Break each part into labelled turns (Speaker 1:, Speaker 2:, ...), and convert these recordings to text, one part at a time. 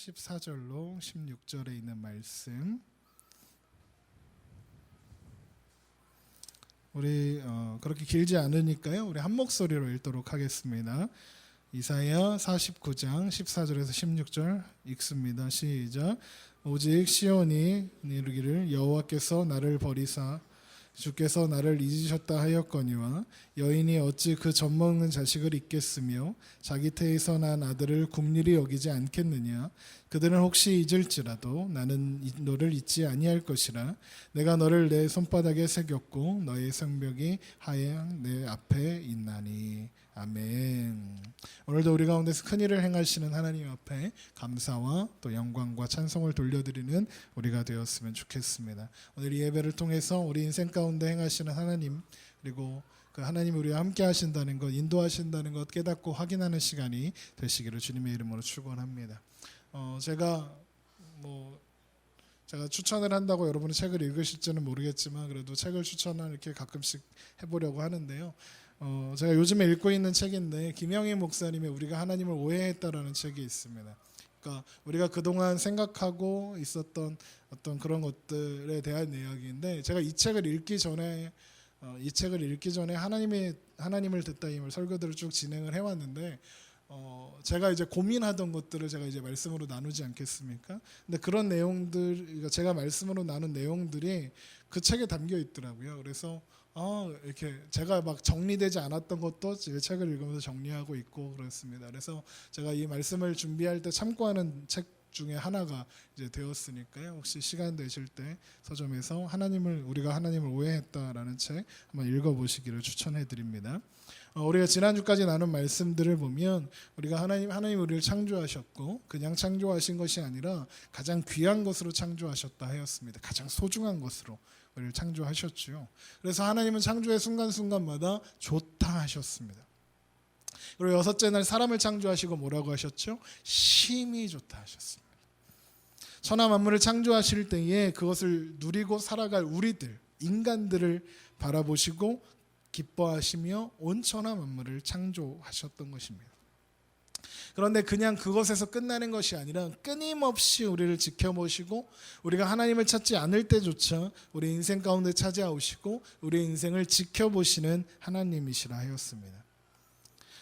Speaker 1: 14절로 16절에 있는 말씀, 우리 그렇게 길지 않으니까요, 우리 한 목소리로 읽도록 하겠습니다. 이사야 49장 14절에서 16절 읽습니다. 시작. 오직 시온이 이르기를 여호와께서 나를 버리사 주께서 나를 잊으셨다 하였거니와 여인이 어찌 그 젖먹는 자식을 잊겠으며 자기 태에서 난 아들을 국률이 여기지 않겠느냐. 그들은 혹시 잊을지라도 나는 너를 잊지 아니할 것이라. 내가 너를 내 손바닥에 새겼고 너의 성벽이 하양 내 앞에 있나니. 아멘. 오늘도 우리 가운데서 큰 일을 행하시는 하나님 앞에 감사와 또 영광과 찬송을 돌려드리는 우리가 되었으면 좋겠습니다. 오늘 이 예배를 통해서 우리 인생 가운데 행하시는 하나님, 그리고 그 하나님이 우리와 함께 하신다는 것, 인도하신다는 것 깨닫고 확인하는 시간이 되시기를 주님의 이름으로 축원합니다. 제가 추천을 한다고 여러분이 책을 읽으실지는 모르겠지만 그래도 책을 추천을 이렇게 가끔씩 해보려고 하는데요. 제가 요즘에 읽고 있는 책인데 김영희 목사님의 우리가 하나님을 오해했다라는 책이 있습니다. 그러니까 우리가 그동안 생각하고 있었던 어떤 그런 것들에 대한 이야기인데, 제가 이 책을 읽기 전에 하나님을 듣다 임을 설교들을 쭉 진행을 해왔는데, 제가 이제 고민하던 것들을 제가 이제 말씀으로 나누지 않겠습니까? 근데 그런 내용들, 그러니까 제가 말씀으로 나눈 내용들이 그 책에 담겨 있더라고요. 그래서 이렇게 제가 막 정리되지 않았던 것도 제 책을 읽으면서 정리하고 있고 그렇습니다. 그래서 제가 이 말씀을 준비할 때 참고하는 책 중에 하나가 이제 되었으니까요. 혹시 시간 되실 때 서점에서 우리가 하나님을 오해했다라는 책 한번 읽어보시기를 추천해드립니다. 우리가 지난주까지 나눈 말씀들을 보면 우리가 하나님 우리를 창조하셨고 그냥 창조하신 것이 아니라 가장 귀한 것으로 창조하셨다 하였습니다. 가장 소중한 것으로 우리를 창조하셨죠. 그래서 하나님은 창조의 순간순간마다 좋다 하셨습니다. 그리고 여섯째 날 사람을 창조하시고 뭐라고 하셨죠? 심히 좋다 하셨습니다. 천하 만물을 창조하실 때에 그것을 누리고 살아갈 우리들, 인간들을 바라보시고 기뻐하시며 온 천하 만물을 창조하셨던 것입니다. 그런데 그냥 그것에서 끝나는 것이 아니라 끊임없이 우리를 지켜보시고 우리가 하나님을 찾지 않을 때조차 우리 인생 가운데 찾아오시고 우리 인생을 지켜보시는 하나님이시라 하였습니다.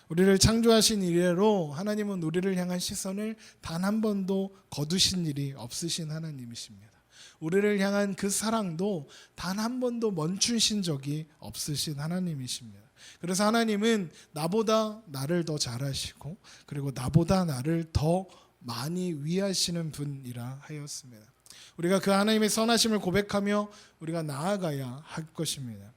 Speaker 1: 우리를 창조하신 이래로 하나님은 우리를 향한 시선을 단 한 번도 거두신 일이 없으신 하나님이십니다. 우리를 향한 그 사랑도 단 한 번도 멈추신 적이 없으신 하나님이십니다. 그래서 하나님은 나보다 나를 더 잘하시고 그리고 나보다 나를 더 많이 위하시는 분이라 하였습니다. 우리가 그 하나님의 선하심을 고백하며 우리가 나아가야 할 것입니다.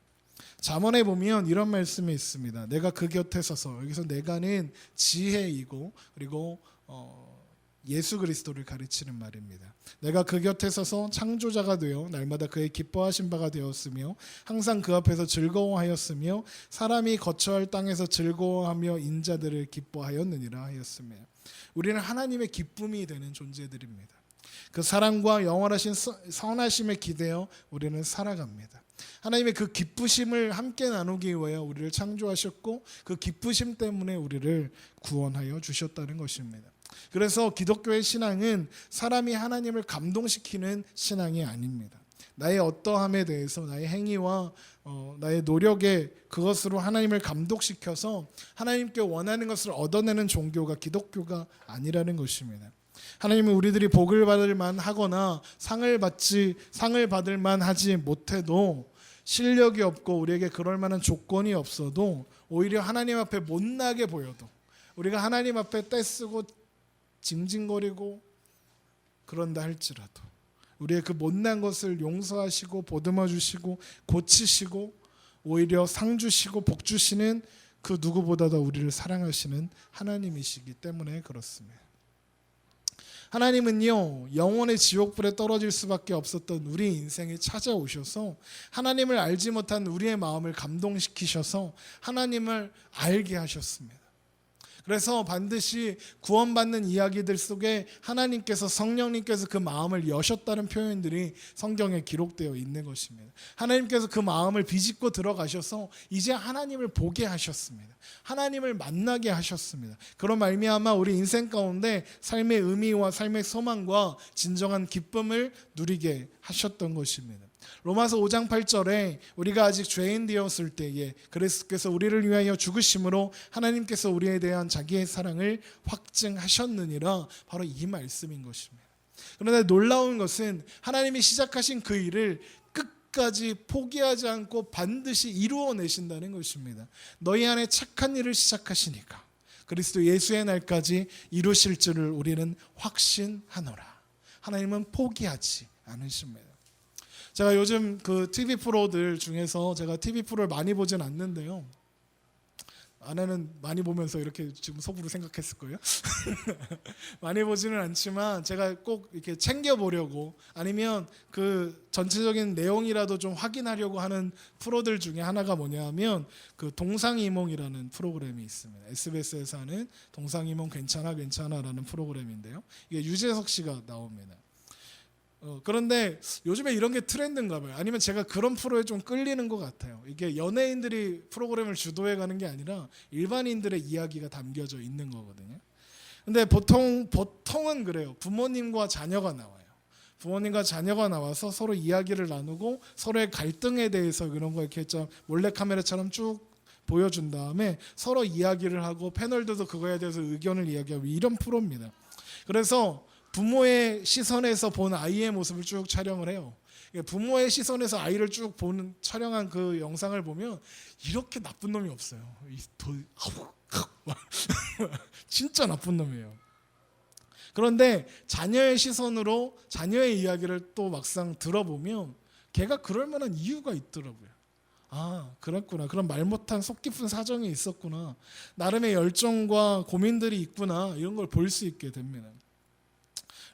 Speaker 1: 잠언에 보면 이런 말씀이 있습니다. 내가 그 곁에 서서, 여기서 내가는 지혜이고 그리고 예수 그리스도를 가르치는 말입니다. 내가 그 곁에 서서 창조자가 되어 날마다 그의 기뻐하신 바가 되었으며 항상 그 앞에서 즐거워하였으며 사람이 거처할 땅에서 즐거워하며 인자들을 기뻐하였느니라 하였습니다. 우리는 하나님의 기쁨이 되는 존재들입니다. 그 사랑과 영원하신 선하심에 기대어 우리는 살아갑니다. 하나님의 그 기쁘심을 함께 나누기 위하여 우리를 창조하셨고 그 기쁘심 때문에 우리를 구원하여 주셨다는 것입니다. 그래서 기독교의 신앙은 사람이 하나님을 감동시키는 신앙이 아닙니다. 나의 어떠함에 대해서 나의 행위와 나의 노력에 그것으로 하나님을 감동시켜서 하나님께 원하는 것을 얻어내는 종교가 기독교가 아니라는 것입니다. 하나님은 우리들이 복을 받을 만하거나 상을 받을 만하지 못해도 실력이 없고 우리에게 그럴 만한 조건이 없어도 오히려 하나님 앞에 못나게 보여도 우리가 하나님 앞에 떼쓰고 징징거리고 그런다 할지라도 우리의 그 못난 것을 용서하시고 보듬어 주시고 고치시고 오히려 상 주시고 복 주시는 그 누구보다도 우리를 사랑하시는 하나님이시기 때문에 그렇습니다. 하나님은요, 영원의 지옥불에 떨어질 수밖에 없었던 우리 인생에 찾아오셔서 하나님을 알지 못한 우리의 마음을 감동시키셔서 하나님을 알게 하셨습니다. 그래서 반드시 구원받는 이야기들 속에 하나님께서 성령님께서 그 마음을 여셨다는 표현들이 성경에 기록되어 있는 것입니다. 하나님께서 그 마음을 비집고 들어가셔서 이제 하나님을 보게 하셨습니다. 하나님을 만나게 하셨습니다. 그런 말미암아 우리 인생 가운데 삶의 의미와 삶의 소망과 진정한 기쁨을 누리게 하셨던 것입니다. 로마서 5장 8절에 우리가 아직 죄인 되었을 때에 그리스도께서 우리를 위하여 죽으심으로 하나님께서 우리에 대한 자기의 사랑을 확증하셨느니라, 바로 이 말씀인 것입니다. 그런데 놀라운 것은 하나님이 시작하신 그 일을 끝까지 포기하지 않고 반드시 이루어내신다는 것입니다. 너희 안에 착한 일을 시작하시니까 그리스도 예수의 날까지 이루실 줄을 우리는 확신하노라. 하나님은 포기하지 않으십니다. 제가 요즘 그 TV 프로들 중에서 제가 TV 프로를 많이 보진 않는데요. 아내는 많이 보면서 이렇게 지금 속으로 생각했을 거예요. 많이 보지는 않지만 제가 꼭 이렇게 챙겨보려고, 아니면 그 전체적인 내용이라도 좀 확인하려고 하는 프로들 중에 하나가 뭐냐면 그 동상이몽이라는 프로그램이 있습니다. SBS에서 하는 동상이몽 괜찮아라는 프로그램인데요. 이게 유재석 씨가 나옵니다. 그런데 요즘에 이런 게 트렌드인가 봐요. 아니면 제가 그런 프로에 좀 끌리는 것 같아요. 이게 연예인들이 프로그램을 주도해 가는 게 아니라 일반인들의 이야기가 담겨져 있는 거거든요. 근데 보통은 그래요. 부모님과 자녀가 나와요. 부모님과 자녀가 나와서 서로 이야기를 나누고 서로의 갈등에 대해서 그런 거 이렇게 좀 몰래카메라처럼 쭉 보여준 다음에 서로 이야기를 하고 패널들도 그거에 대해서 의견을 이야기하고 이런 프로입니다. 그래서 부모의 시선에서 본 아이의 모습을 쭉 촬영을 해요. 부모의 시선에서 아이를 쭉 보는 촬영한 그 영상을 보면 이렇게 나쁜 놈이 없어요. 진짜 나쁜 놈이에요. 그런데 자녀의 시선으로 자녀의 이야기를 또 막상 들어보면 걔가 그럴 만한 이유가 있더라고요. 아, 그랬구나. 그런 말 못한 속 깊은 사정이 있었구나. 나름의 열정과 고민들이 있구나. 이런 걸 볼 수 있게 됩니다.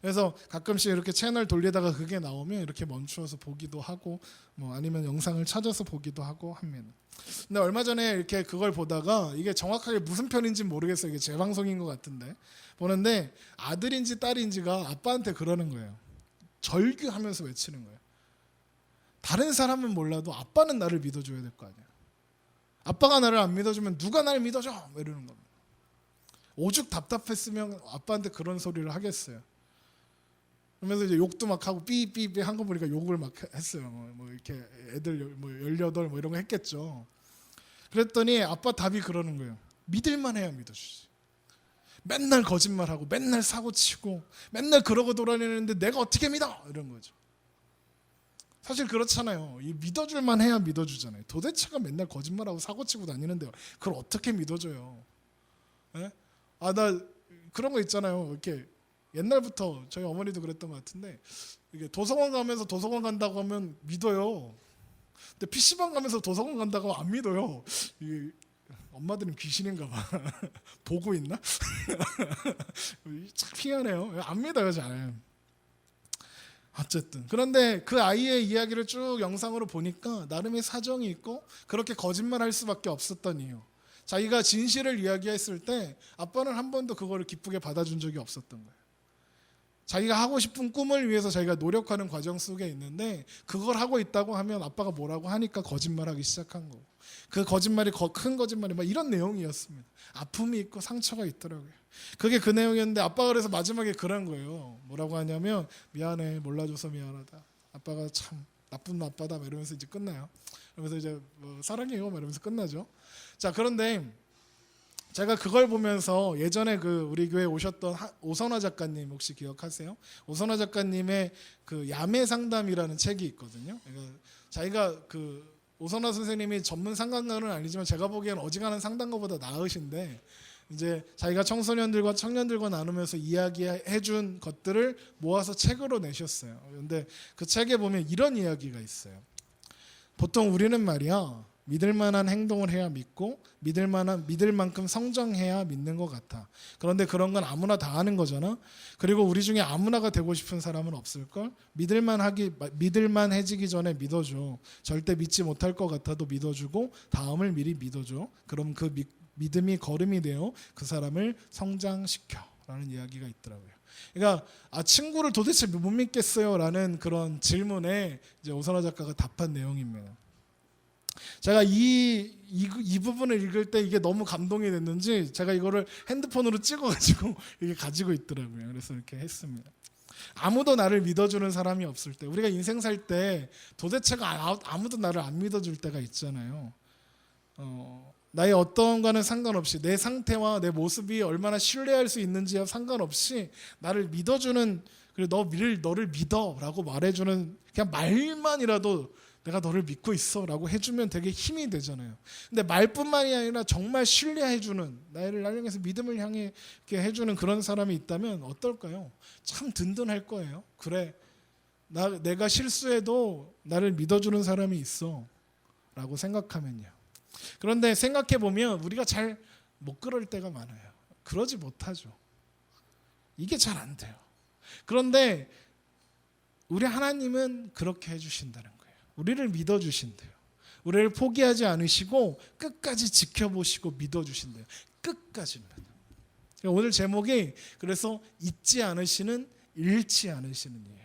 Speaker 1: 그래서 가끔씩 이렇게 채널 돌리다가 그게 나오면 이렇게 멈추어서 보기도 하고, 뭐 아니면 영상을 찾아서 보기도 하고 합니다. 근데 얼마 전에 이렇게 그걸 보다가 이게 정확하게 무슨 편인지 모르겠어요. 이게 재방송인 것 같은데 보는데 아들인지 딸인지가 아빠한테 그러는 거예요. 절규하면서 외치는 거예요. 다른 사람은 몰라도 아빠는 나를 믿어줘야 될 거 아니야. 아빠가 나를 안 믿어주면 누가 나를 믿어줘? 이러는 겁니다. 오죽 답답했으면 아빠한테 그런 소리를 하겠어요. 그러면서 이제 욕도 막 하고 삐삐삐 한 거 보니까 욕을 막 했어요. 뭐 이렇게 애들 뭐 18 뭐 이런 거 했겠죠. 그랬더니 아빠 답이 그러는 거예요. 믿을만 해야 믿어주지. 맨날 거짓말하고 맨날 사고치고 맨날 그러고 돌아다니는데 내가 어떻게 믿어? 이런 거죠. 사실 그렇잖아요. 이 믿어줄만 해야 믿어주잖아요. 도대체가 맨날 거짓말하고 사고치고 다니는데 그걸 어떻게 믿어줘요? 네? 아, 나 그런 거 있잖아요. 이렇게 옛날부터 저희 어머니도 그랬던 것 같은데 이게 도서관 가면서 도서관 간다고 하면 믿어요. 근데 PC방 가면서 도서관 간다고 하면 안 믿어요. 이게 엄마들은 귀신인가 봐. 보고 있나? 참 희한해요. 안 믿어요 잘. 어쨌든 그런데 그 아이의 이야기를 쭉 영상으로 보니까 나름의 사정이 있고 그렇게 거짓말할 수밖에 없었던 이유. 자기가 진실을 이야기했을 때 아빠는 한 번도 그거를 기쁘게 받아준 적이 없었던 거예요. 자기가 하고 싶은 꿈을 위해서 자기가 노력하는 과정 속에 있는데 그걸 하고 있다고 하면 아빠가 뭐라고 하니까 거짓말하기 시작한 거고, 그 거짓말이 큰 거짓말이 막 이런 내용이었습니다. 아픔이 있고 상처가 있더라고요. 그게 그 내용이었는데 아빠가 그래서 마지막에 그런 거예요. 뭐라고 하냐면 미안해, 몰라줘서 미안하다. 아빠가 참 나쁜 아빠다 이러면서 이제 끝나요. 그러면서 이제 뭐 사랑해요 이러면서 끝나죠. 자, 그런데 제가 그걸 보면서 예전에 그 우리 교회 오셨던 오선화 작가님 혹시 기억하세요? 오선화 작가님의 그 야매 상담이라는 책이 있거든요. 그러니까 자기가 그 오선화 선생님이 전문 상담가는 아니지만 제가 보기엔 어지간한 상담가보다 나으신데 이제 자기가 청소년들과 청년들과 나누면서 이야기해준 것들을 모아서 책으로 내셨어요. 그런데 그 책에 보면 이런 이야기가 있어요. 보통 우리는 말이야 믿을 만한 행동을 해야 믿고 믿을 만큼 성장해야 믿는 것 같아. 그런데 그런 건 아무나 다 하는 거잖아. 그리고 우리 중에 아무나가 되고 싶은 사람은 없을걸? 믿을만해지기 전에 믿어줘. 절대 믿지 못할 것 같아도 믿어주고 다음을 미리 믿어줘. 그럼 그 믿음이 걸음이 되어 그 사람을 성장시켜라는 이야기가 있더라고요. 그러니까 친구를 도대체 못 믿겠어요라는 그런 질문에 이제 오선화 작가가 답한 내용입니다. 제가 이 부분을 읽을 때 이게 너무 감동이 됐는지 제가 이거를 핸드폰으로 찍어가지고 이게 가지고 있더라고요. 그래서 이렇게 했습니다. 아무도 나를 믿어주는 사람이 없을 때, 우리가 인생 살 때 도대체가 아무도 나를 안 믿어줄 때가 있잖아요. 나의 어떤 거는 상관없이 내 상태와 내 모습이 얼마나 신뢰할 수 있는지와 상관없이 나를 믿어주는, 그리고 너를 믿어라고 말해주는, 그냥 말만이라도 내가 너를 믿고 있어라고 해주면 되게 힘이 되잖아요. 근데 말뿐만이 아니라 정말 신뢰해주는, 나를 향해서 믿음을 향해 이렇게 해주는 그런 사람이 있다면 어떨까요? 참 든든할 거예요. 그래, 내가 실수해도 나를 믿어주는 사람이 있어라고 생각하면요. 그런데 생각해 보면 우리가 잘 못 그럴 때가 많아요. 그러지 못하죠. 이게 잘 안 돼요. 그런데 우리 하나님은 그렇게 해주신다는 거예요. 우리를 믿어주신대요. 우리를 포기하지 않으시고 끝까지 지켜보시고 믿어주신대요. 끝까지입니다. 오늘 제목이 그래서 잊지 않으시는, 잃지 않으시는 이에요.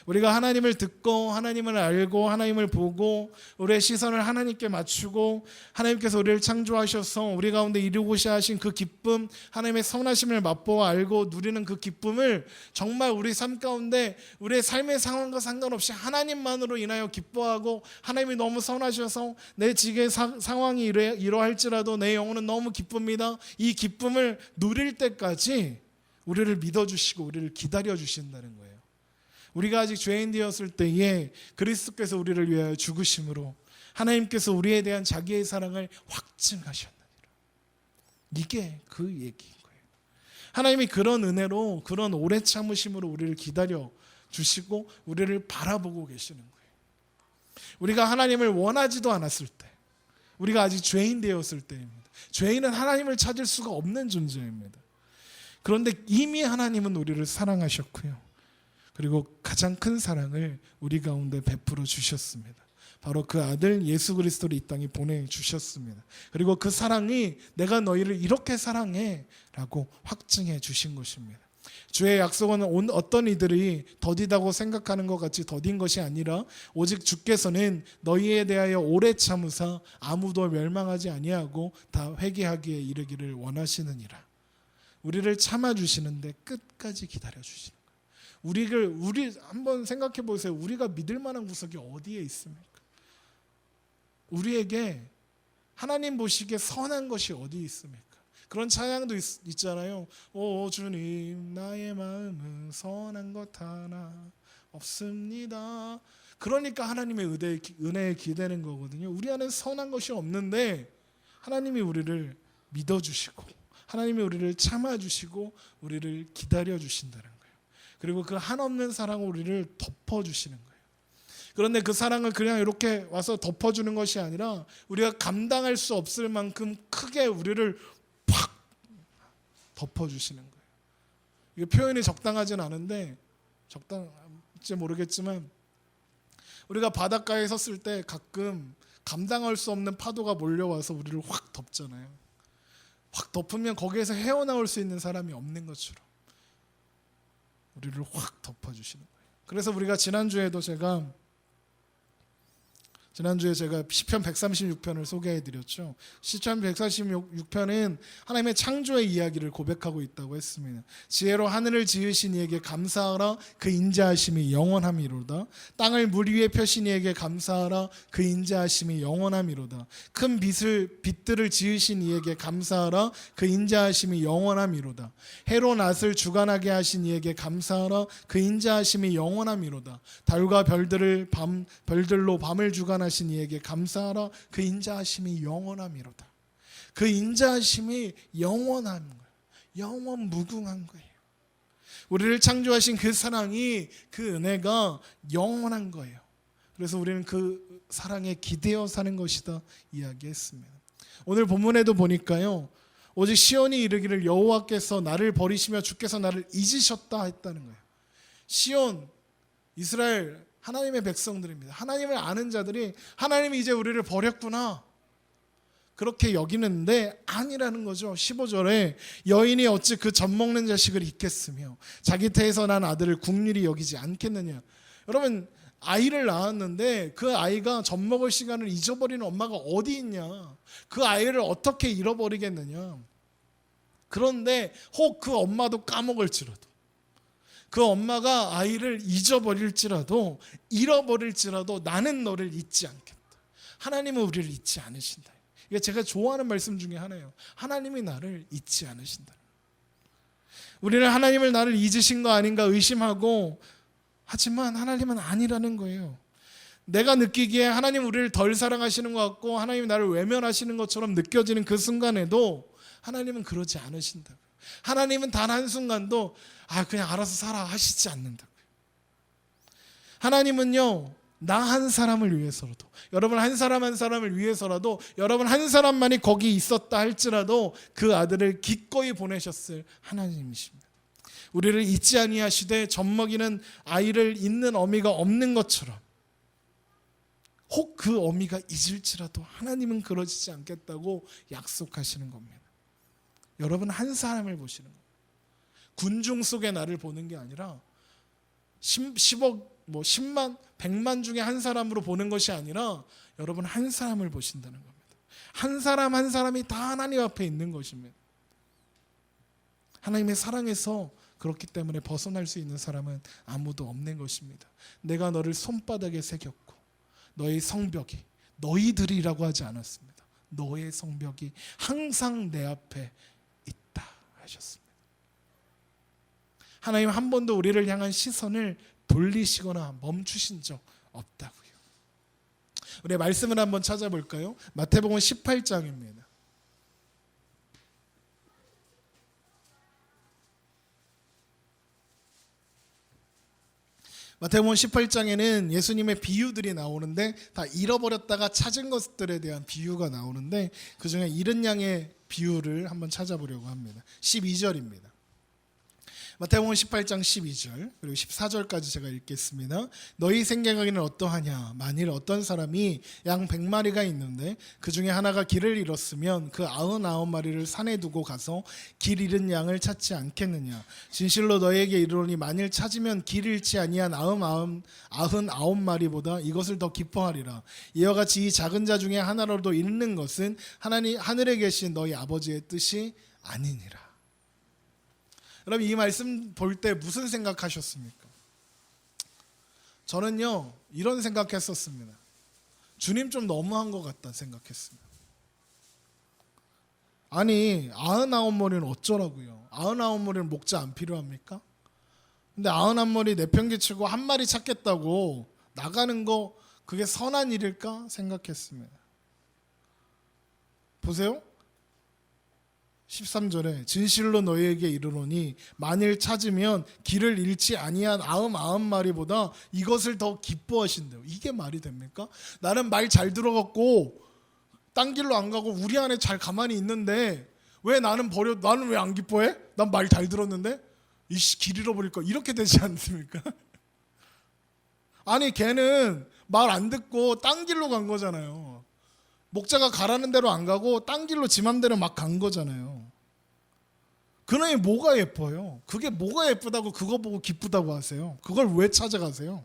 Speaker 1: 우리가 하나님을 듣고 하나님을 알고 하나님을 보고 우리의 시선을 하나님께 맞추고 하나님께서 우리를 창조하셔서 우리 가운데 이루고자 하신 그 기쁨, 하나님의 선하심을 맛보아 알고 누리는 그 기쁨을 정말 우리 삶 가운데 우리의 삶의 상황과 상관없이 하나님만으로 인하여 기뻐하고, 하나님이 너무 선하셔서 내 지금 상황이 이러할지라도 내 영혼은 너무 기쁩니다. 이 기쁨을 누릴 때까지 우리를 믿어주시고 우리를 기다려주신다는 거예요. 우리가 아직 죄인 되었을 때에 그리스도께서 우리를 위하여 죽으심으로 하나님께서 우리에 대한 자기의 사랑을 확증하셨느니라. 이게 그 얘기인 거예요. 하나님이 그런 은혜로, 그런 오래 참으심으로 우리를 기다려 주시고 우리를 바라보고 계시는 거예요. 우리가 하나님을 원하지도 않았을 때, 우리가 아직 죄인 되었을 때입니다. 죄인은 하나님을 찾을 수가 없는 존재입니다. 그런데 이미 하나님은 우리를 사랑하셨고요, 그리고 가장 큰 사랑을 우리 가운데 베풀어 주셨습니다. 바로 그 아들 예수 그리스도를 이 땅에 보내주셨습니다. 그리고 그 사랑이 내가 너희를 이렇게 사랑해 라고 확증해 주신 것입니다. 주의 약속은 어떤 이들이 더디다고 생각하는 것 같이 더딘 것이 아니라 오직 주께서는 너희에 대하여 오래 참으사 아무도 멸망하지 아니하고 다 회개하기에 이르기를 원하시느니라. 우리를 참아주시는데 끝까지 기다려주시는, 우리 한번 생각해 보세요. 우리가 믿을 만한 구석이 어디에 있습니까? 우리에게 하나님 보시기에 선한 것이 어디 있습니까? 그런 찬양도 있잖아요. 오 주님, 나의 마음은 선한 것 하나 없습니다. 그러니까 하나님의 은혜에 기대는 거거든요. 우리 안에 선한 것이 없는데 하나님이 우리를 믿어주시고 하나님이 우리를 참아주시고 우리를 기다려주신다는 거예요. 그리고 그 한없는 사랑으로 우리를 덮어주시는 거예요. 그런데 그 사랑을 그냥 이렇게 와서 덮어주는 것이 아니라 우리가 감당할 수 없을 만큼 크게 우리를 팍 덮어주시는 거예요. 이게 표현이 적당하진 않은데, 적당할지 모르겠지만 우리가 바닷가에 섰을 때 가끔 감당할 수 없는 파도가 몰려와서 우리를 확 덮잖아요. 확 덮으면 거기에서 헤어나올 수 있는 사람이 없는 것처럼 우리를 확 덮어주시는 거예요. 그래서 우리가 지난주에 제가 시편 136편을 소개해드렸죠. 시편 136편은 하나님의 창조의 이야기를 고백하고 있다고 했습니다. 지혜로 하늘을 지으신 이에게 감사하라, 그 인자하심이 영원함이로다. 땅을 물 위에 펴신 이에게 감사하라, 그 인자하심이 영원함이로다. 큰 빛들을 지으신 이에게 감사하라, 그 인자하심이 영원함이로다. 해로 낫을 주관하게 하신 이에게 감사하라, 그 인자하심이 영원함이로다. 달과 별들로 밤을 주관하신 이에게 감사하라, 그 인자하심이 영원함이로다. 그 인자하심이 영원한 거예요. 영원 무궁한 거예요. 우리를 창조하신 그 사랑이, 그 은혜가 영원한 거예요. 그래서 우리는 그 사랑에 기대어 사는 것이다 이야기했습니다. 오늘 본문에도 보니까요, 오직 시온이 이르기를 여호와께서 나를 버리시며 주께서 나를 잊으셨다 했다는 거예요. 시온, 이스라엘 하나님의 백성들입니다. 하나님을 아는 자들이 하나님이 이제 우리를 버렸구나, 그렇게 여기는데 아니라는 거죠. 15절에 여인이 어찌 그 젖 먹는 자식을 잊겠으며 자기 태에서 난 아들을 국률이 여기지 않겠느냐. 여러분, 아이를 낳았는데 그 아이가 젖 먹을 시간을 잊어버리는 엄마가 어디 있냐. 그 아이를 어떻게 잃어버리겠느냐. 그런데 혹 그 엄마도 까먹을지라도, 그 엄마가 아이를 잊어버릴지라도, 잃어버릴지라도 나는 너를 잊지 않겠다. 하나님은 우리를 잊지 않으신다. 이게 제가 좋아하는 말씀 중에 하나예요. 하나님이 나를 잊지 않으신다. 우리는 하나님을 나를 잊으신 거 아닌가 의심하고, 하지만 하나님은 아니라는 거예요. 내가 느끼기에 하나님 우리를 덜 사랑하시는 것 같고 하나님이 나를 외면하시는 것처럼 느껴지는 그 순간에도 하나님은 그러지 않으신다고요. 하나님은 단 한순간도 그냥 알아서 살아 하시지 않는다고요. 하나님은요, 나 한 사람을 위해서라도, 여러분 한 사람 한 사람을 위해서라도, 여러분 한 사람만이 거기 있었다 할지라도 그 아들을 기꺼이 보내셨을 하나님이십니다. 우리를 잊지 아니하시되 젖먹이는 아이를 잊는 어미가 없는 것처럼 혹 그 어미가 잊을지라도 하나님은 그러시지 않겠다고 약속하시는 겁니다. 여러분 한 사람을 보시는 겁니다. 군중 속의 나를 보는 게 아니라 10억, 10만, 100만 중에 한 사람으로 보는 것이 아니라 여러분 한 사람을 보신다는 겁니다. 한 사람 한 사람이 다 하나님 앞에 있는 것입니다. 하나님의 사랑에서 그렇기 때문에 벗어날 수 있는 사람은 아무도 없는 것입니다. 내가 너를 손바닥에 새겼고 너의 성벽이, 너희들이라고 하지 않았습니다. 너의 성벽이 항상 내 앞에 있다 하셨습니다. 하나님 한 번도 우리를 향한 시선을 돌리시거나 멈추신 적 없다고요. 우리 말씀을 한번 찾아볼까요? 마태복음 18장입니다. 마태복음 18장에는 예수님의 비유들이 나오는데 다 잃어버렸다가 찾은 것들에 대한 비유가 나오는데 그중에 잃은 양의 비유를 한번 찾아보려고 합니다. 12절입니다. 마태복음 18장 12절 그리고 14절까지 제가 읽겠습니다. 너희 생각에는 어떠하냐? 만일 어떤 사람이 양 100마리가 있는데 그 중에 하나가 길을 잃었으면 그 99마리를 산에 두고 가서 길 잃은 양을 찾지 않겠느냐? 진실로 너희에게 이르노니 만일 찾으면 길 잃지 아니한 99마리보다 이것을 더 기뻐하리라. 이와 같이 이 작은 자 중에 하나라도 잃는 것은 하늘에 계신 너희 아버지의 뜻이 아니니라. 여러분 이 말씀 볼 때 무슨 생각하셨습니까? 저는요 이런 생각했었습니다. 주님 좀 너무한 것 같다 생각했습니다. 아니 99마리는 어쩌라고요? 99마리는 목자 안 필요합니까? 근데 99마리 내팽개치고 한 마리 찾겠다고 나가는 거 그게 선한 일일까 생각했습니다. 보세요. 13절에 진실로 너희에게 이르노니 만일 찾으면 길을 잃지 아니한 99마리보다 이것을 더 기뻐하신대요. 이게 말이 됩니까? 나는 말 잘 들어갖고 딴 길로 안 가고 우리 안에 잘 가만히 있는데 왜 나는 나는 왜 안 기뻐해? 난 말 잘 들었는데 이씨 길 잃어버릴 거 이렇게 되지 않습니까? 아니 걔는 말 안 듣고 딴 길로 간 거잖아요. 목자가 가라는 대로 안 가고 딴 길로 지 맘대로 막 간 거잖아요. 그놈이 뭐가 예뻐요? 그게 뭐가 예쁘다고 그거 보고 기쁘다고 하세요? 그걸 왜 찾아가세요?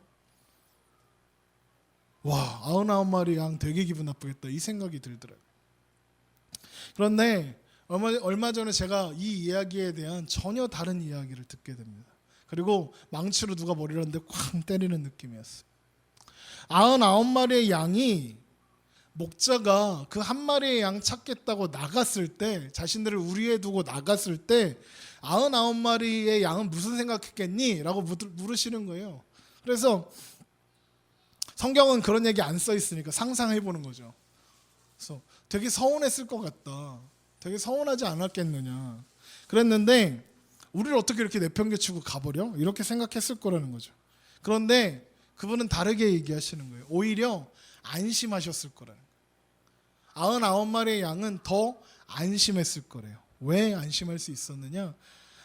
Speaker 1: 와 99마리 양 되게 기분 나쁘겠다 이 생각이 들더라고요. 그런데 얼마 전에 제가 이 이야기에 대한 전혀 다른 이야기를 듣게 됩니다. 그리고 망치로 누가 머리를 한데 쾅 때리는 느낌이었어요. 99마리의 양이 목자가 그 한 마리의 양 찾겠다고 나갔을 때 자신들을 우리에 두고 나갔을 때 99마리의 양은 무슨 생각했겠니? 라고 물으시는 거예요. 그래서 성경은 그런 얘기 안 써 있으니까 상상해 보는 거죠. 그래서 되게 서운했을 것 같다. 되게 서운하지 않았겠느냐. 그랬는데 우리를 어떻게 이렇게 내팽개치고 가버려? 이렇게 생각했을 거라는 거죠. 그런데 그분은 다르게 얘기하시는 거예요. 오히려 안심하셨을 거라는 거예요. 99마리의 양은 더 안심했을 거래요. 왜 안심할 수 있었느냐?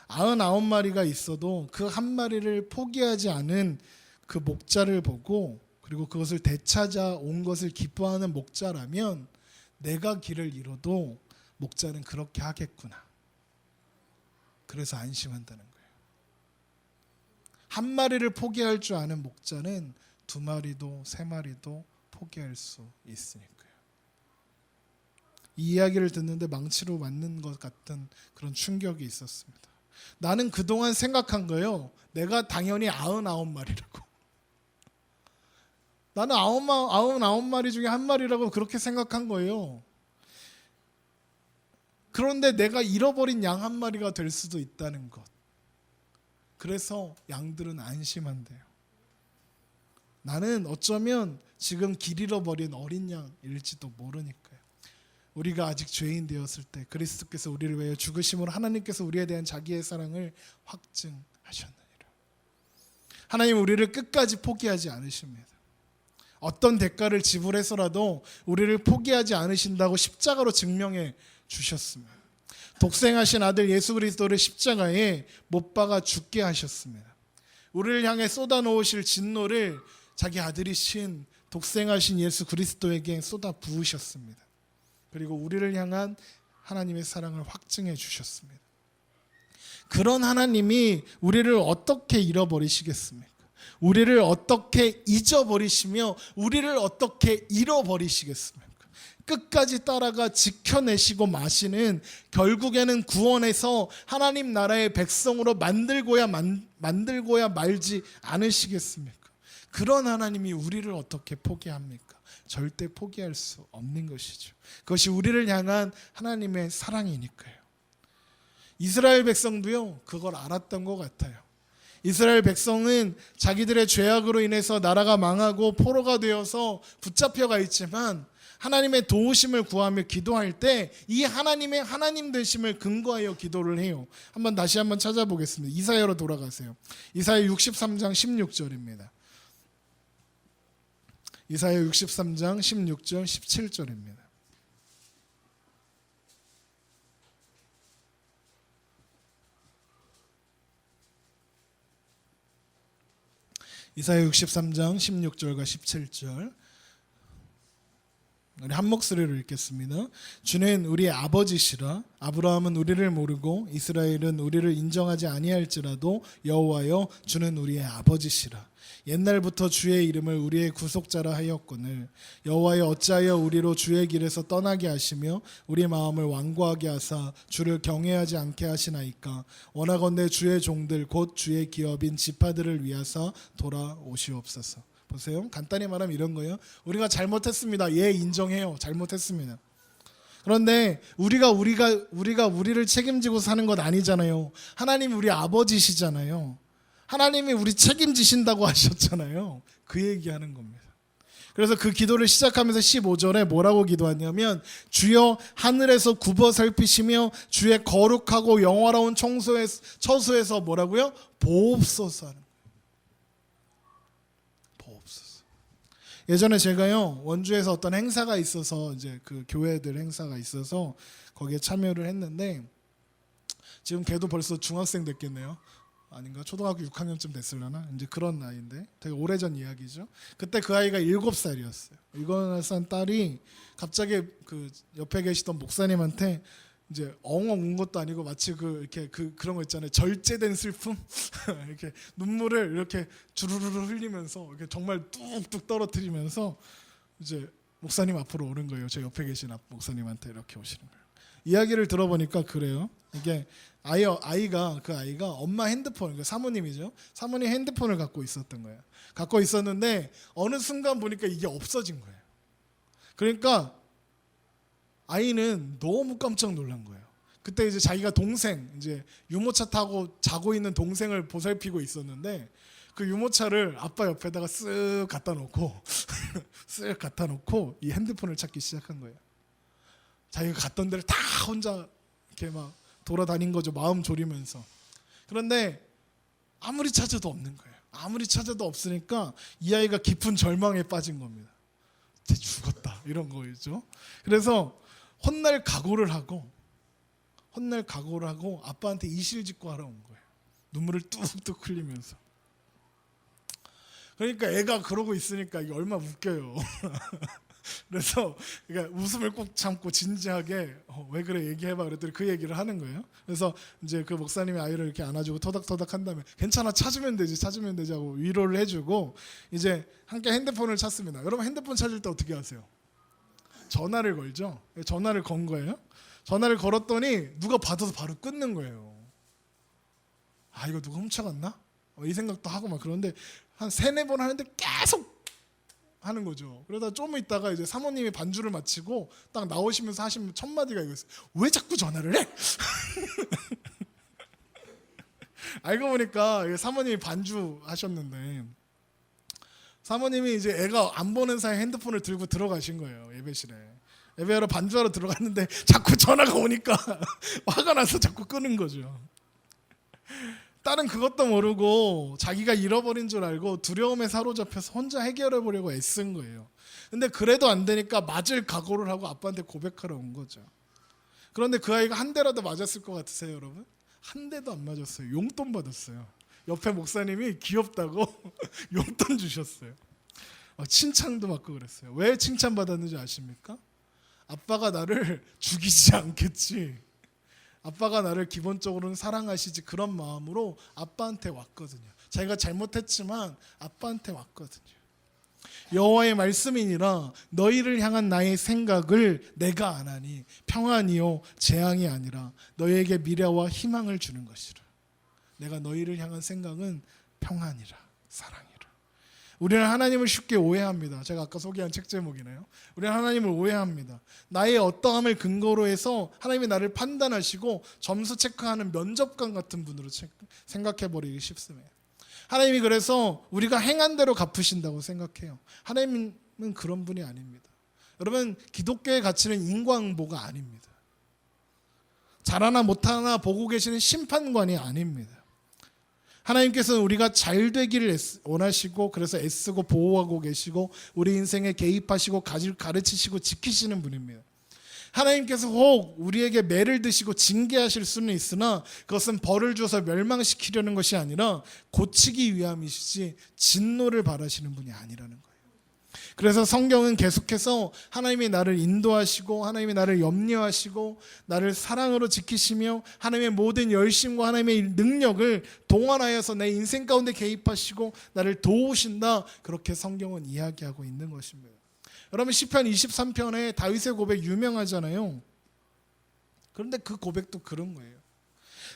Speaker 1: 99마리가 있어도 그 한 마리를 포기하지 않은 그 목자를 보고 그리고 그것을 되찾아 온 것을 기뻐하는 목자라면 내가 길을 잃어도 목자는 그렇게 하겠구나. 그래서 안심한다는 거예요. 한 마리를 포기할 줄 아는 목자는 두 마리도 세 마리도 포기할 수 있으니까요. 이 이야기를 듣는데 망치로 맞는 것 같은 그런 충격이 있었습니다. 나는 그동안 생각한 거예요. 내가 당연히 99마리라고. 나는 99마리 중에 한 마리라고 그렇게 생각한 거예요. 그런데 내가 잃어버린 양 한 마리가 될 수도 있다는 것. 그래서 양들은 안심한대요. 나는 어쩌면 지금 길 잃어버린 어린 양일지도 모르니까요. 우리가 아직 죄인 되었을 때 그리스도께서 우리를 위하여 죽으심으로 하나님께서 우리에 대한 자기의 사랑을 확증하셨느니라. 하나님 우리를 끝까지 포기하지 않으십니다. 어떤 대가를 지불해서라도 우리를 포기하지 않으신다고 십자가로 증명해 주셨습니다. 독생하신 아들 예수 그리스도를 십자가에 못 박아 죽게 하셨습니다. 우리를 향해 쏟아놓으실 진노를 자기 아들이신 독생하신 예수 그리스도에게 쏟아 부으셨습니다. 그리고 우리를 향한 하나님의 사랑을 확증해 주셨습니다. 그런 하나님이 우리를 어떻게 잃어버리시겠습니까? 우리를 어떻게 잊어버리시며 우리를 어떻게 잃어버리시겠습니까? 끝까지 따라가 지켜내시고 마시는, 결국에는 구원해서 하나님 나라의 백성으로 만들고야 말지 않으시겠습니까? 그런 하나님이 우리를 어떻게 포기합니까? 절대 포기할 수 없는 것이죠. 그것이 우리를 향한 하나님의 사랑이니까요. 이스라엘 백성도요, 그걸 알았던 것 같아요. 이스라엘 백성은 자기들의 죄악으로 인해서 나라가 망하고 포로가 되어서 붙잡혀가 있지만 하나님의 도우심을 구하며 기도할 때 이 하나님의 하나님 되심을 근거하여 기도를 해요. 다시 한번 찾아보겠습니다. 이사야로 돌아가세요. 이사야 63장 16절입니다. 이사야 63장 16절 17절입니다. 이사야 63장 16절과 17절 우리 한 목소리로 읽겠습니다. 주는 우리의 아버지시라. 아브라함은 우리를 모르고 이스라엘은 우리를 인정하지 아니할지라도 여호와여 주는 우리의 아버지시라. 옛날부터 주의 이름을 우리의 구속자라 하였거늘 여호와여 어찌하여 우리로 주의 길에서 떠나게 하시며 우리 마음을 완고하게 하사 주를 경외하지 않게 하시나이까. 원하건대 주의 종들 곧 주의 기업인 지파들을 위하사 돌아오시옵소서. 보세요. 간단히 말하면 이런 거예요. 우리가 잘못했습니다. 예, 인정해요. 잘못했습니다. 그런데 우리가 우리를 책임지고 사는 것 아니잖아요. 하나님이 우리 아버지시잖아요. 하나님이 우리 책임지신다고 하셨잖아요. 그 얘기하는 겁니다. 그래서 그 기도를 시작하면서 15절에 뭐라고 기도하냐면 주여 하늘에서 굽어 살피시며 주의 거룩하고 영화로운 처소에서 뭐라고요? 보옵소서 하는 거예요. 보옵소서. 예전에 제가요 원주에서 어떤 행사가 있어서 이제 그 교회들 행사가 있어서 거기에 참여를 했는데 지금 걔도 벌써 중학생 됐겠네요. 아닌가? 초등학교 6학년쯤 됐으려나? 이제 그런 나이인데 되게 오래전 이야기죠. 그때 그 아이가 7살이었어요. 7살 딸이 갑자기 그 옆에 계시던 목사님한테 이제 엉엉 운 것도 아니고 마치 그런 거 있잖아요. 절제된 슬픔? 이렇게 눈물을 이렇게 주르르르 흘리면서 이렇게 정말 뚝뚝 떨어뜨리면서 이제 목사님 앞으로 오는 거예요. 제 옆에 계신 목사님한테 이렇게 오시는 거예요. 이야기를 들어보니까 그래요. 이게 아이가 엄마 핸드폰, 그러니까 사모님이죠. 사모님 핸드폰을 갖고 있었던 거예요. 갖고 있었는데 어느 순간 보니까 이게 없어진 거예요. 그러니까 아이는 너무 깜짝 놀란 거예요. 그때 이제 자기가 동생, 이제 유모차 타고 자고 있는 동생을 보살피고 있었는데 그 유모차를 아빠 옆에다가 쓱 갖다 놓고 쓱 갖다 놓고 이 핸드폰을 찾기 시작한 거예요. 자기가 갔던 데를 다 혼자 이렇게 막 돌아다닌 거죠. 마음 졸이면서. 그런데 아무리 찾아도 없는 거예요. 아무리 찾아도 없으니까 이 아이가 깊은 절망에 빠진 겁니다. 쟤 죽었다 이런 거였죠. 그래서 혼날 각오를 하고 아빠한테 이실직고 하러 온 거예요. 눈물을 뚝뚝 흘리면서. 그러니까 애가 그러고 있으니까 이게 얼마나 웃겨요. 그래서 그러니까 웃음을 꼭 참고 진지하게 왜 그래 얘기해봐 그랬더니 그 얘기를 하는 거예요. 그래서 이제 그 목사님이 아이를 이렇게 안아주고 토닥토닥 한 다음에 괜찮아 찾으면 되지 하고 위로를 해주고 이제 함께 핸드폰을 찾습니다. 여러분 핸드폰 찾을 때 어떻게 하세요? 전화를 걸죠. 전화를 건 거예요. 전화를 걸었더니 누가 받아서 바로 끊는 거예요. 아 이거 누가 훔쳐갔나? 이 생각도 하고 막 그런데 한 3-4번 하는데 계속 하는 거죠. 그러다 좀 있다가 이제 사모님이 반주를 마치고 딱 나오시면서 하시면 첫 마디가 이거였어요. 왜 자꾸 전화를 해? 알고 보니까 사모님이 반주 하셨는데 사모님이 이제 애가 안 보는 사이에 핸드폰을 들고 들어가신 거예요. 예배실에. 예배하러 반주하러 들어갔는데 자꾸 전화가 오니까 화가 나서 자꾸 끄는 거죠. 딸은 그것도 모르고 자기가 잃어버린 줄 알고 두려움에 사로잡혀서 혼자 해결해 보려고 애쓴 거예요. 근데 그래도 안 되니까 맞을 각오를 하고 아빠한테 고백하러 온 거죠. 그런데 그 아이가 한 대라도 맞았을 것 같으세요, 여러분? 한 대도 안 맞았어요. 용돈 받았어요. 옆에 목사님이 귀엽다고 용돈 주셨어요. 칭찬도 받고 그랬어요. 왜 칭찬받았는지 아십니까? 아빠가 나를 죽이지 않겠지. 아빠가 나를 기본적으로는 사랑하시지 그런 마음으로 아빠한테 왔거든요. 자기가 잘못했지만 아빠한테 왔거든요. 여호와의 말씀이니라 너희를 향한 나의 생각을 내가 아나니 평안이요 재앙이 아니라 너희에게 미래와 희망을 주는 것이라. 내가 너희를 향한 생각은 평안이라 사랑이라. 우리는 하나님을 쉽게 오해합니다. 제가 아까 소개한 책 제목이네요. 우리는 하나님을 오해합니다. 나의 어떠함을 근거로 해서 하나님이 나를 판단하시고 점수 체크하는 면접관 같은 분으로 생각해버리기 쉽습니다. 하나님이 그래서 우리가 행한 대로 갚으신다고 생각해요. 하나님은 그런 분이 아닙니다. 여러분 기독교의 가치는 인과응보가 아닙니다. 잘하나 못하나 보고 계시는 심판관이 아닙니다. 하나님께서는 우리가 잘 되기를 원하시고 그래서 애쓰고 보호하고 계시고 우리 인생에 개입하시고 가르치시고 지키시는 분입니다. 하나님께서 혹 우리에게 매를 드시고 징계하실 수는 있으나 그것은 벌을 줘서 멸망시키려는 것이 아니라 고치기 위함이시지 진노를 바라시는 분이 아니라는 거예요. 그래서 성경은 계속해서 하나님이 나를 인도하시고 하나님이 나를 염려하시고 나를 사랑으로 지키시며 하나님의 모든 열심과 하나님의 능력을 동원하여서 내 인생 가운데 개입하시고 나를 도우신다. 그렇게 성경은 이야기하고 있는 것입니다. 여러분 시편 23편에 다윗의 고백 유명하잖아요. 그런데 그 고백도 그런 거예요.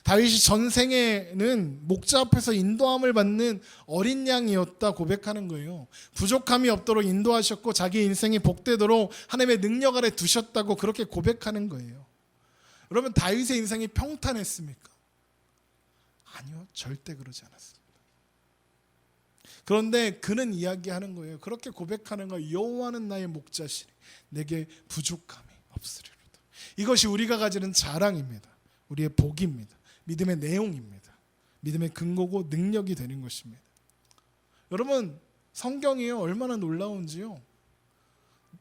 Speaker 1: 다윗이 전생에는 목자 앞에서 인도함을 받는 어린 양이었다 고백하는 거예요. 부족함이 없도록 인도하셨고 자기 인생이 복되도록 하나님의 능력 아래 두셨다고 그렇게 고백하는 거예요. 여러분 다윗의 인생이 평탄했습니까? 아니요, 절대 그러지 않았습니다. 그런데 그는 이야기하는 거예요. 그렇게 고백하는 거 여호와는 나의 목자시니 내게 부족함이 없으리로다. 이것이 우리가 가지는 자랑입니다. 우리의 복입니다. 믿음의 내용입니다. 믿음의 근거고 능력이 되는 것입니다. 여러분 성경이요 얼마나 놀라운지요.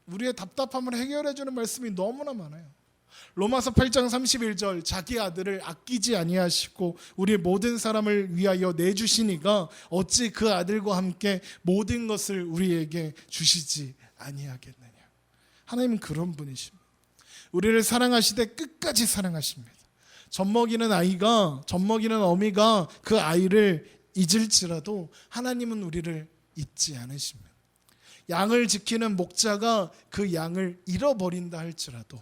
Speaker 1: 우리의 답답함을 해결해 주는 말씀이 너무나 많아요. 로마서 8장 31절 자기 아들을 아끼지 아니하시고 우리 모든 사람을 위하여 내주시니가 어찌 그 아들과 함께 모든 것을 우리에게 주시지 아니하겠느냐. 하나님은 그런 분이십니다. 우리를 사랑하시되 끝까지 사랑하십니다. 젖먹이는 어미가 그 아이를 잊을지라도 하나님은 우리를 잊지 않으십니다. 양을 지키는 목자가 그 양을 잃어버린다 할지라도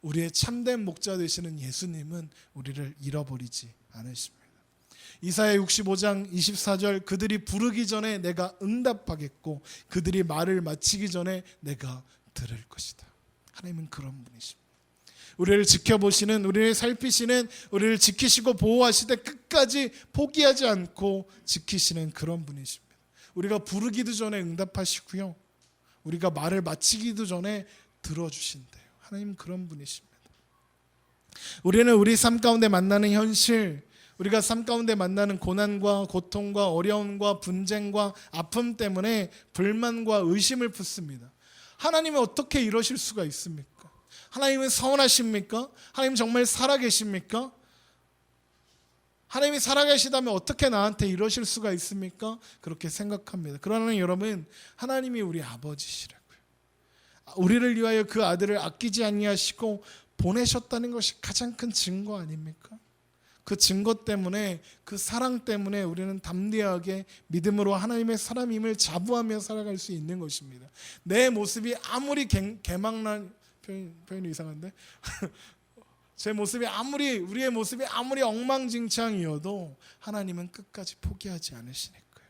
Speaker 1: 우리의 참된 목자 되시는 예수님은 우리를 잃어버리지 않으십니다. 이사야 65장 24절 그들이 부르기 전에 내가 응답하겠고 그들이 말을 마치기 전에 내가 들을 것이다. 하나님은 그런 분이십니다. 우리를 지켜보시는, 우리를 살피시는, 우리를 지키시고 보호하시되 끝까지 포기하지 않고 지키시는 그런 분이십니다. 우리가 부르기도 전에 응답하시고요. 우리가 말을 마치기도 전에 들어주신대요. 하나님은 그런 분이십니다. 우리는 우리 삶 가운데 만나는 현실, 우리가 삶 가운데 만나는 고난과 고통과 어려움과 분쟁과 아픔 때문에 불만과 의심을 품습니다. 하나님은 어떻게 이러실 수가 있습니까? 하나님은 선하십니까? 하나님 정말 살아계십니까? 하나님이 살아계시다면 어떻게 나한테 이러실 수가 있습니까? 그렇게 생각합니다. 그러나 여러분 하나님이 우리 아버지시라고요. 우리를 위하여 그 아들을 아끼지 아니하시고 보내셨다는 것이 가장 큰 증거 아닙니까? 그 증거 때문에, 그 사랑 때문에 우리는 담대하게 믿음으로 하나님의 사람임을 자부하며 살아갈 수 있는 것입니다. 내 모습이 아무리 개망난, 표현이 이상한데 제 모습이 아무리, 우리의 모습이 아무리 엉망진창이어도 하나님은 끝까지 포기하지 않으시니까요.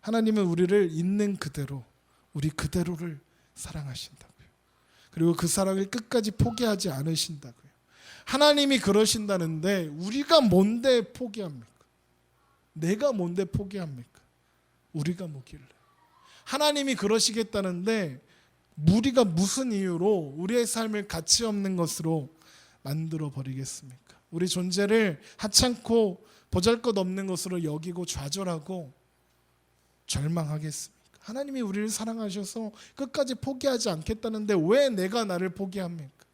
Speaker 1: 하나님은 우리를 있는 그대로, 우리 그대로를 사랑하신다고요. 그리고 그 사랑을 끝까지 포기하지 않으신다고요. 하나님이 그러신다는데 우리가 뭔데 포기합니까? 내가 뭔데 포기합니까? 우리가 뭐길래? 하나님이 그러시겠다는데 우리가 무슨 이유로 우리의 삶을 가치 없는 것으로 만들어 버리겠습니까? 우리 존재를 하찮고 보잘것없는 것으로 여기고 좌절하고 절망하겠습니까? 하나님이 우리를 사랑하셔서 끝까지 포기하지 않겠다는데 왜 내가 나를 포기합니까?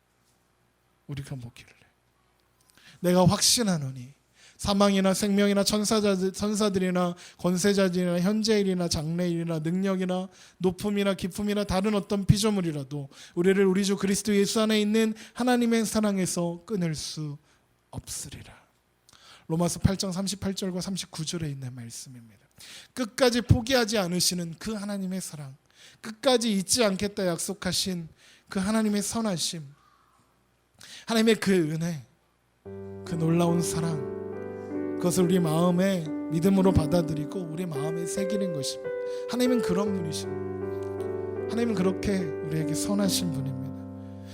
Speaker 1: 우리가 뭐길래? 내가 확신하노니 사망이나 생명이나 천사들이나 권세자들이나 현재일이나 장래일이나 능력이나 높음이나 깊음이나 다른 어떤 피조물이라도 우리를 우리 주 그리스도 예수 안에 있는 하나님의 사랑에서 끊을 수 없으리라. 로마서 8장 38절과 39절에 있는 말씀입니다. 끝까지 포기하지 않으시는 그 하나님의 사랑, 끝까지 잊지 않겠다 약속하신 그 하나님의 선하심, 하나님의 그 은혜, 그 놀라운 사랑, 그것을 우리 마음에 믿음으로 받아들이고 우리 마음에 새기는 것입니다. 하나님은 그런 분이십니다. 하나님은 그렇게 우리에게 선하신 분입니다.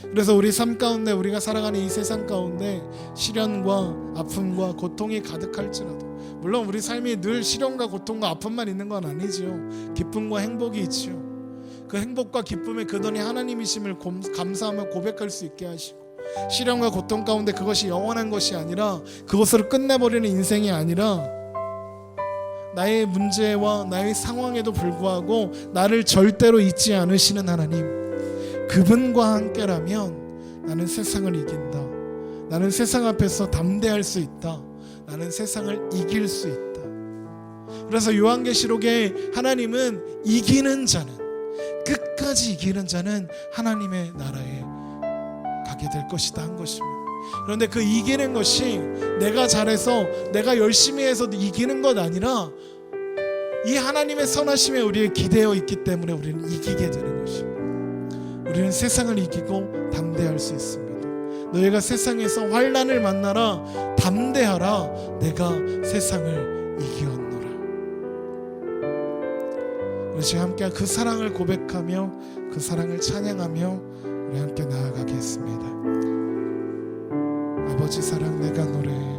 Speaker 1: 그래서 우리 삶 가운데, 우리가 살아가는 이 세상 가운데 시련과 아픔과 고통이 가득할지라도, 물론 우리 삶이 늘 시련과 고통과 아픔만 있는 건 아니지요. 기쁨과 행복이 있지요. 그 행복과 기쁨의 근원이 하나님이심을 감사하며 고백할 수 있게 하시고, 시련과 고통 가운데 그것이 영원한 것이 아니라, 그것으로 끝내버리는 인생이 아니라, 나의 문제와 나의 상황에도 불구하고 나를 절대로 잊지 않으시는 하나님, 그분과 함께라면 나는 세상을 이긴다. 나는 세상 앞에서 담대할 수 있다. 나는 세상을 이길 수 있다. 그래서 요한계시록에 하나님은 이기는 자는, 끝까지 이기는 자는 하나님의 나라에 가게 될 것이다 한 것입니다. 그런데 그 이기는 것이 내가 잘해서 내가 열심히 해서 이기는 것 아니라 이 하나님의 선하심에 우리에 기대어 있기 때문에 우리는 이기게 되는 것입니다. 우리는 세상을 이기고 담대할 수 있습니다. 너희가 세상에서 환난을 만나라, 담대하라, 내가 세상을 이기었노라. 우리 함께 그 사랑을 고백하며 그 사랑을 찬양하며 우리 함께 나아가겠습니다. 아버지 사랑 내가 노래해